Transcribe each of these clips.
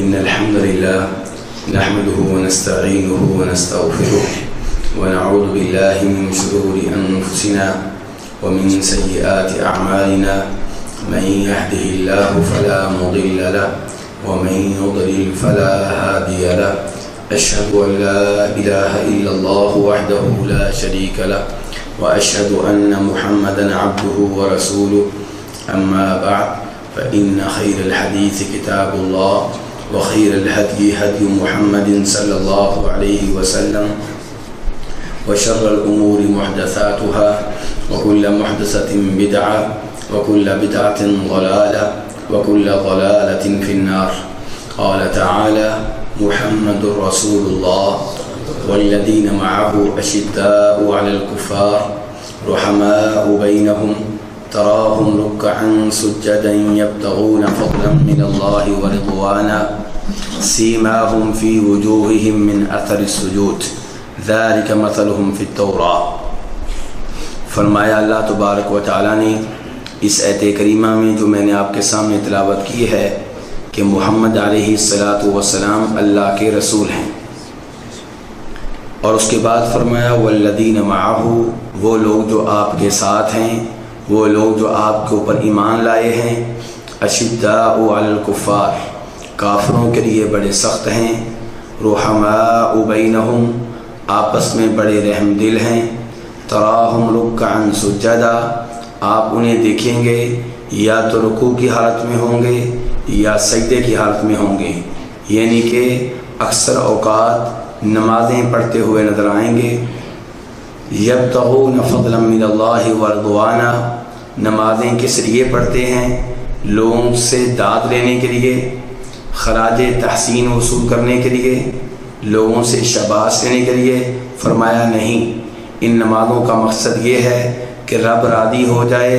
إن الحمد لله نحمده ونستعينه ونستغفره ونعوذ بالله من شرور أنفسنا ومن سيئات أعمالنا من يهده الله فلا مضل له ومن يضلل فلا هادي له أشهد أن لا إله إلا الله وحده لا شريك له وأشهد أن محمدا عبده ورسوله أما بعد فإن خير الحديث كتاب الله وخير الهدي هدي محمد صلى الله عليه وسلم وشر الأمور محدثاتها وكل محدثة بدعة وكل بدعة ضلالة وكل ضلالة في النار. قال تعالى: محمد رسول الله والذين معه أشداء على الكفار رحماء بينهم تراهم ركعا سجدا يبتغون فضلا من الله ورضوانا سيماهم في وجوههم من أثر السجود ذلك مثلهم في التوراة. فرمایا اللہ تبارک و تعالیٰ نے اس آیت کریمہ میں جو میں نے آپ کے سامنے تلاوت کی ہے کہ محمد علیہ السلام اللہ کے رسول ہیں، اور اس کے بعد فرمایا والذین معہ، وہ لوگ جو آپ کے ساتھ ہیں، وہ لوگ جو آپ کے اوپر ایمان لائے ہیں، اشداء علی الکفار، کافروں کے لیے بڑے سخت ہیں، رحماء بینہم، آپس میں بڑے رحم دل ہیں، تراہم رکعا سجدا، آپ انہیں دیکھیں گے یا تو رکوع کی حالت میں ہوں گے یا سجدے کی حالت میں ہوں گے، یعنی کہ اکثر اوقات نمازیں پڑھتے ہوئے نظر آئیں گے. یبتغون فضلا من اللہ ورضوانا، نمازیں کس لیے پڑھتے ہیں؟ لوگوں سے داد لینے کے لیے، خراج تحسین وصول کرنے کے لیے، لوگوں سے شاباش لینے کے لیے؟ فرمایا نہیں، ان نمازوں کا مقصد یہ ہے کہ رب راضی ہو جائے،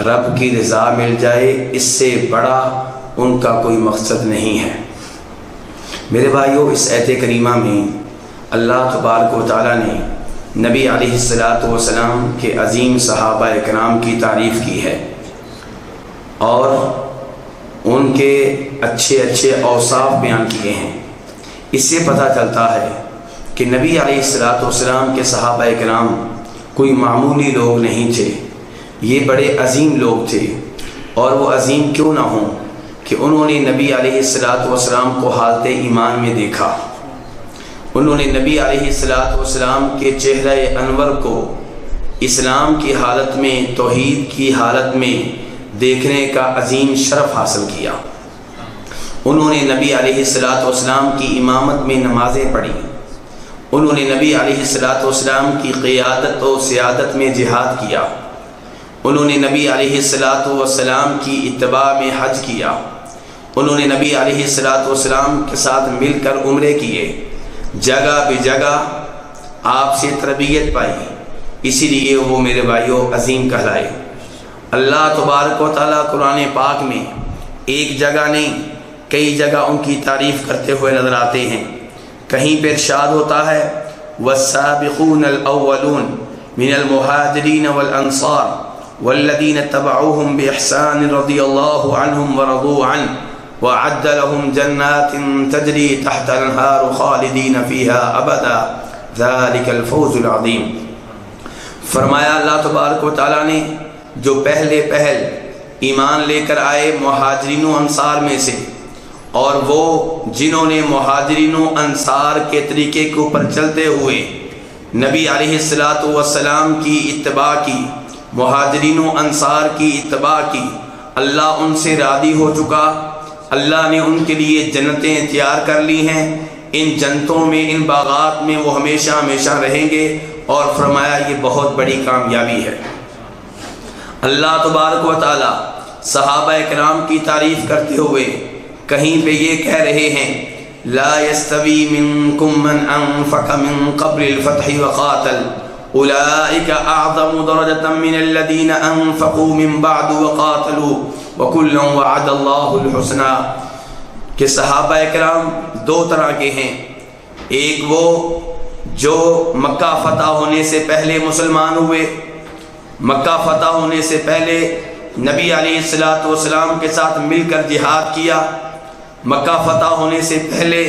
رب کی رضا مل جائے، اس سے بڑا ان کا کوئی مقصد نہیں ہے. میرے بھائیوں، اس آیت کریمہ میں اللہ تبارک و تعالیٰ نے نبی علیہ السلام کے عظیم صحابہ کرام کی تعریف کی ہے اور ان کے اچھے اچھے اوصاف بیان کیے ہیں. اس سے پتہ چلتا ہے کہ نبی علیہ السلام کے صحابہ کرام کوئی معمولی لوگ نہیں تھے، یہ بڑے عظیم لوگ تھے. اور وہ عظیم کیوں نہ ہوں کہ انہوں نے نبی علیہ السلام کو حالت ایمان میں دیکھا، انہوں نے نبی علیہ السلام کے چہرہ انور کو اسلام کی حالت میں، توحید کی حالت میں دیکھنے کا عظیم شرف حاصل کیا. انہوں نے نبی علیہ السلام کی امامت میں نمازیں پڑھی، انہوں نے نبی علیہ السلام کی قیادت و سیادت میں جہاد کیا، انہوں نے نبی علیہ السلام کی اتباع میں حج کیا، انہوں نے نبی علیہ السلام کے ساتھ مل کر عمرے کیے، جگہ بے جگہ آپ سے تربیت پائی، اسی لیے وہ میرے بھائیوں عظیم کہلائے. اللہ تبارک و تعالیٰ قرآن پاک میں ایک جگہ نہیں کئی جگہ ان کی تعریف کرتے ہوئے نظر آتے ہیں. کہیں پہ ارشاد ہوتا ہے والسابقون الاولون من المہاجرین والانصار والذین اتبعوهم بإحسان رضی اللہ عنہم ورضوا عنہ وأعد لهم جنات تجری تحت الانہار خالدین فیها ابدا ذلک الفوز العظیم. فرمایا اللہ تبارک و تعالیٰ نے جو پہل ایمان لے کر آئے مہاجرین و انصار میں سے، اور وہ جنہوں نے مہاجرین و انصار کے طریقے کے اوپر چلتے ہوئے نبی علیہ السلام کی اتباع کی، مہاجرین و انصار کی اتباع کی، اللہ ان سے راضی ہو چکا، اللہ نے ان کے لیے جنتیں تیار کر لی ہیں، ان جنتوں میں، ان باغات میں وہ ہمیشہ ہمیشہ رہیں گے. اور فرمایا یہ بہت بڑی کامیابی ہے. اللہ تبارک و تعالی صحابہ کرام کی تعریف کرتے ہوئے کہیں پہ یہ کہہ رہے ہیں لا يستوي منكم من انفق من قبل الفتح وقاتل اولئك اعظم درجة من الذين انفقوا من بعد وقاتلوا وكلا وعد الله الحسنى. کہ صحابہ کرام دو طرح کے ہیں، ایک وہ جو مکہ فتح ہونے سے پہلے مسلمان ہوئے، مکہ فتح ہونے سے پہلے نبی علیہ السلام کے ساتھ مل کر جہاد کیا، مکہ فتح ہونے سے پہلے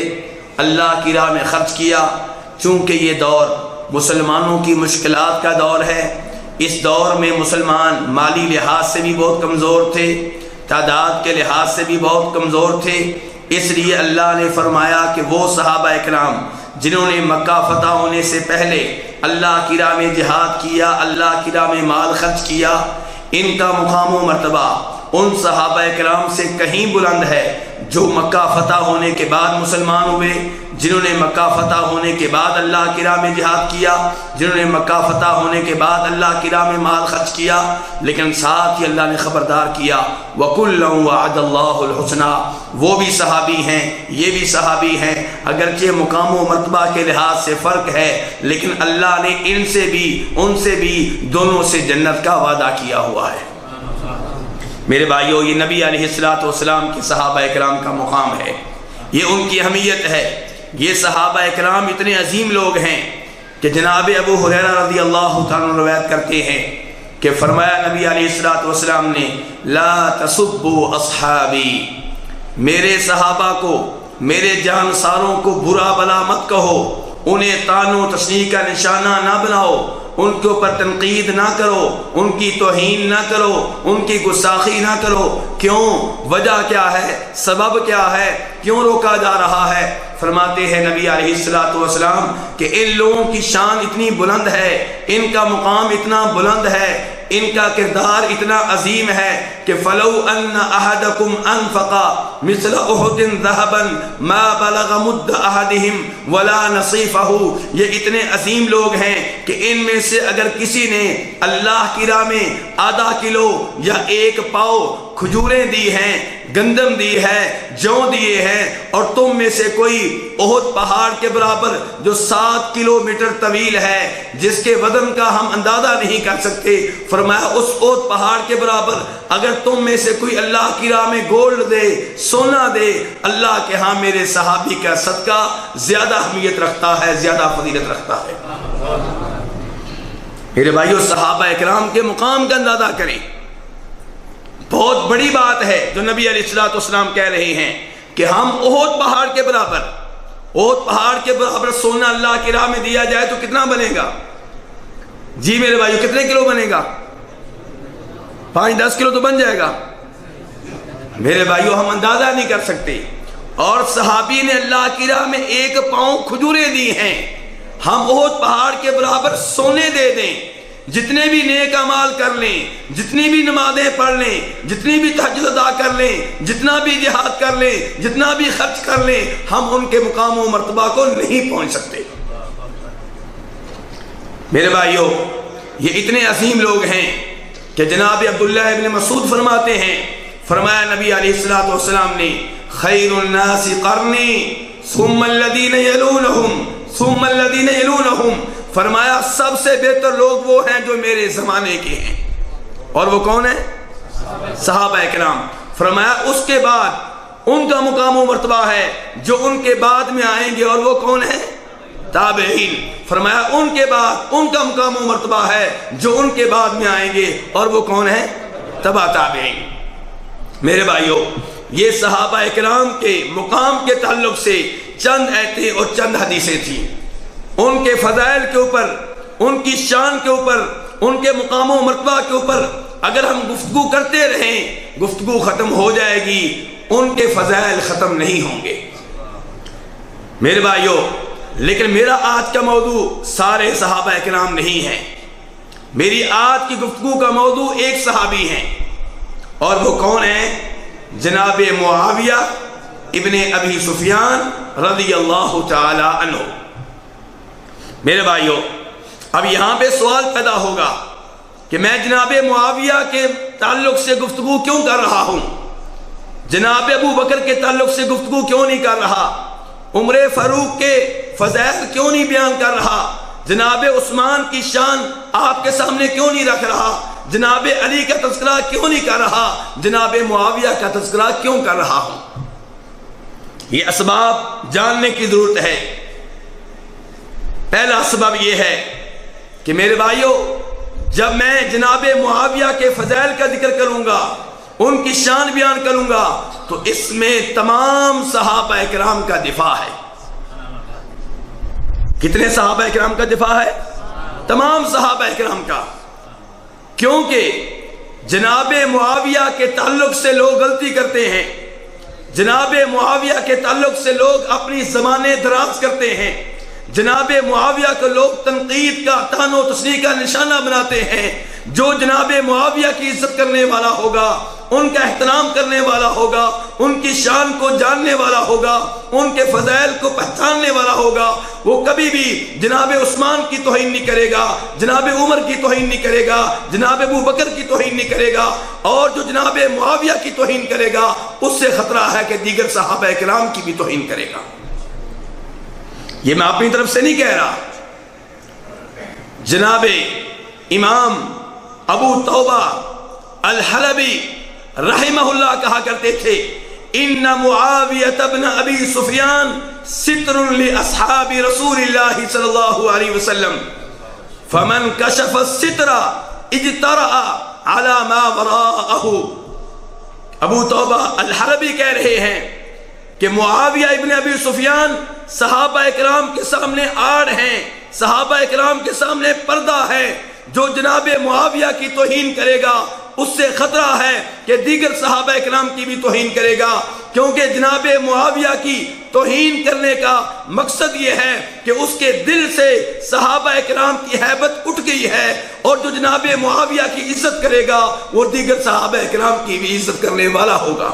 اللہ کی راہ میں خرچ کیا، چونکہ یہ دور مسلمانوں کی مشکلات کا دور ہے۔ اس دور میں مسلمان مالی لحاظ سے بھی بہت کمزور تھے، تعداد کے لحاظ سے بھی بہت کمزور تھے، اس لیے اللہ نے فرمایا کہ وہ صحابہ اکرام جنہوں نے مکہ فتح ہونے سے پہلے اللہ کی راہ میں جہاد کیا، اللہ کی راہ میں مال خرچ کیا، ان کا مقام و مرتبہ ان صحابہ اکرام سے کہیں بلند ہے جو مکہ فتح ہونے کے بعد مسلمان ہوئے، جنہوں نے مکہ فتح ہونے کے بعد اللہ کی راہ میں جہاد کیا، جنہوں نے مکہ فتح ہونے کے بعد اللہ کی راہ میں مال خرچ کیا، لیکن ساتھ ہی اللہ نے خبردار کیا وَكُلًّا وَعَدَ اللَّهُ الْحُسْنَى، وہ بھی صحابی ہیں، یہ بھی صحابی ہیں، اگرچہ مقام و مرتبہ کے لحاظ سے فرق ہے، لیکن اللہ نے ان سے بھی دونوں سے جنت کا وعدہ کیا ہوا ہے۔ میرے بھائیو، یہ نبی علیہ السلام کے صحابہ اکرام کا مقام ہے، یہ ان کی اہمیت ہے۔ یہ صحابہ اکرام اتنے عظیم لوگ ہیں کہ جناب ابو ہریرہ رضی اللہ تعالیٰ عنہ روایت کرتے ہیں کہ فرمایا نبی علیہ السلام نے لا تسبوا اصحابی، میرے صحابہ کو، میرے جانساروں کو برا بلا مت کہو، انہیں طعن و تشنیع کا نشانہ نہ بناؤ، ان کے اوپر تنقید نہ کرو، ان کی توہین نہ کرو، ان کی گستاخی نہ کرو۔ کیوں؟ وجہ کیا ہے؟ سبب کیا ہے؟ کیوں روکا جا رہا ہے؟ فرماتے ہیں نبی علیہ السلام کہ ان لوگوں کی شان اتنی بلند ہے، ان کا مقام اتنا بلند ہے، ان کا کردار اتنا عظیم ہے کہ فلو ان احدکم انفق مثل احد ذهبا ما بلغ مد احدهم ولا نصیفہ، یہ اتنے عظیم لوگ ہیں کہ ان میں سے اگر کسی نے اللہ کی راہ میں آدھا کلو یا 1 پاؤ کھجوریں دی ہیں، گندم دی ہے، جو دیے ہیں، اور تم میں سے کوئی احد پہاڑ کے برابر جو 7 کلومیٹر طویل ہے، جس کے وزن کا ہم اندازہ نہیں کر سکتے، فرمایا اس احد پہاڑ کے برابر اگر تم میں سے کوئی اللہ کی راہ میں گولڈ دے، سونا دے، اللہ کے ہاں میرے صحابی کا صدقہ زیادہ اہمیت رکھتا ہے، زیادہ فضیلت رکھتا ہے۔ میرے بھائیو، صحابہ اکرام کے مقام کا اندازہ کریں، بہت بڑی بات ہے جو نبی علیہ السلام کہہ رہے ہیں کہ ہم احد پہاڑ کے برابر سونا اللہ کی راہ میں دیا جائے تو کتنا بنے گا؟ جی میرے بھائیو، کتنے کلو بنے گا؟ 5-10 کلو تو بن جائے گا۔ میرے بھائیو، ہم اندازہ نہیں کر سکتے، اور صحابی نے اللہ کی راہ میں 1 پاؤں کھجوریں دی ہیں، ہم احد پہاڑ کے برابر سونے دے دیں، جتنے بھی نیک اعمال کر لیں، جتنی بھی نمازیں پڑھ لیں، جتنی بھی تہجد ادا کر لیں، جتنا بھی جہاد کر لیں، جتنا بھی خرچ کر لیں، ہم ان کے مقام و مرتبہ کو نہیں پہنچ سکتے۔ میرے بھائیو، یہ اتنے عظیم لوگ ہیں کہ جناب عبداللہ ابن مسعود فرماتے ہیں، فرمایا نبی علیہ السلام نے خیر الناس قرنی ثم الذین یلونہم ثم الذین یلونہم، فرمایا سب سے بہتر لوگ وہ ہیں جو میرے زمانے کے ہیں، اور وہ کون ہیں؟ صحابہ اکرام۔ فرمایا اس کے بعد ان کا مقام و مرتبہ ہے جو ان کے بعد میں آئیں گے، اور وہ کون ہیں؟ تابعین۔ فرمایا ان کے بعد ان کا مقام و مرتبہ ہے جو ان کے بعد میں آئیں گے، اور وہ کون ہیں؟ تبع تابعین۔ میرے بھائیو، یہ صحابہ اکرام کے مقام کے تعلق سے چند آیتیں اور چند حدیثیں تھیں، ان کے فضائل کے اوپر، ان کی شان کے اوپر، ان کے مقام و مرتبہ کے اوپر اگر ہم گفتگو کرتے رہیں، گفتگو ختم ہو جائے گی، ان کے فضائل ختم نہیں ہوں گے۔ میرے بھائیو، لیکن میرا آج کا موضوع سارے صحابہ اکرام نہیں ہے، میری آج کی گفتگو کا موضوع ایک صحابی ہیں، اور وہ کون ہیں؟ جناب معاویہ ابن ابی سفیان رضی اللہ تعالی عنہ۔ میرے بھائیو، اب یہاں پہ سوال پیدا ہوگا کہ میں جناب معاویہ کے تعلق سے گفتگو کیوں کر رہا ہوں، جناب ابو بکر کے تعلق سے گفتگو کیوں نہیں کر رہا، عمر فاروق کے فضائل کیوں نہیں بیان کر رہا، جناب عثمان کی شان آپ کے سامنے کیوں نہیں رکھ رہا، جناب علی کا تذکرہ کیوں نہیں کر رہا، جناب معاویہ کا تذکرہ کیوں کر رہا ہوں؟ یہ اسباب جاننے کی ضرورت ہے۔ پہلا سبب یہ ہے کہ میرے بھائیو، جب میں جناب معاویہ کے فضائل کا ذکر کروں گا ان کی شان بیان کروں گا، تو اس میں تمام صحابہ اکرام کا دفاع ہے۔ کتنے صحابہ اکرام کا دفاع ہے؟ تمام صحابہ اکرام کا، کیونکہ جناب معاویہ کے تعلق سے لوگ غلطی کرتے ہیں، جناب معاویہ کے تعلق سے لوگ اپنی زبانیں دراز کرتے ہیں، جناب معاویہ کو لوگ تنقید کا، طعن و تشنیع کا نشانہ بناتے ہیں۔ جو جناب معاویہ کی عزت کرنے والا ہوگا، ان کا احترام کرنے والا ہوگا، ان کی شان کو جاننے والا ہوگا، ان کے فضائل کو پہچاننے والا ہوگا، وہ کبھی بھی جناب عثمان کی توہین نہیں کرے گا، جناب عمر کی توہین نہیں کرے گا، جناب ابو بکر کی توہین نہیں کرے گا، اور جو جناب معاویہ کی توہین کرے گا اس سے خطرہ ہے کہ دیگر صحابہ کرام کی بھی توہین کرے گا۔ یہ میں اپنی طرف سے نہیں کہہ رہا، جناب امام ابو توبہ الحلبی رحمہ اللہ کہا کرتے تھے، ان معاویہ ابن ابی سفیان ستر لاصحاب رسول اللہ صلی اللہ علیہ وسلم، فمن کشف الستر اجترأ علی ما وراءہ۔ ابو توبہ الحلبی کہہ رہے ہیں کہ معاویہ ابن ابی سفیان صحابہ اکرام کے سامنے آڑ ہیں، صحابہ اکرام کے سامنے پردہ ہے۔ جو جناب معاویہ کی توہین کرے گا اس سے خطرہ ہے کہ دیگر صحابہ اکرام کی بھی توہین کرے گا، کیونکہ جناب معاویہ کی توہین کرنے کا مقصد یہ ہے کہ اس کے دل سے صحابہ اکرام کی ہیبت اٹھ گئی ہے، اور جو جناب معاویہ کی عزت کرے گا وہ دیگر صحابہ اکرام کی بھی عزت کرنے والا ہوگا۔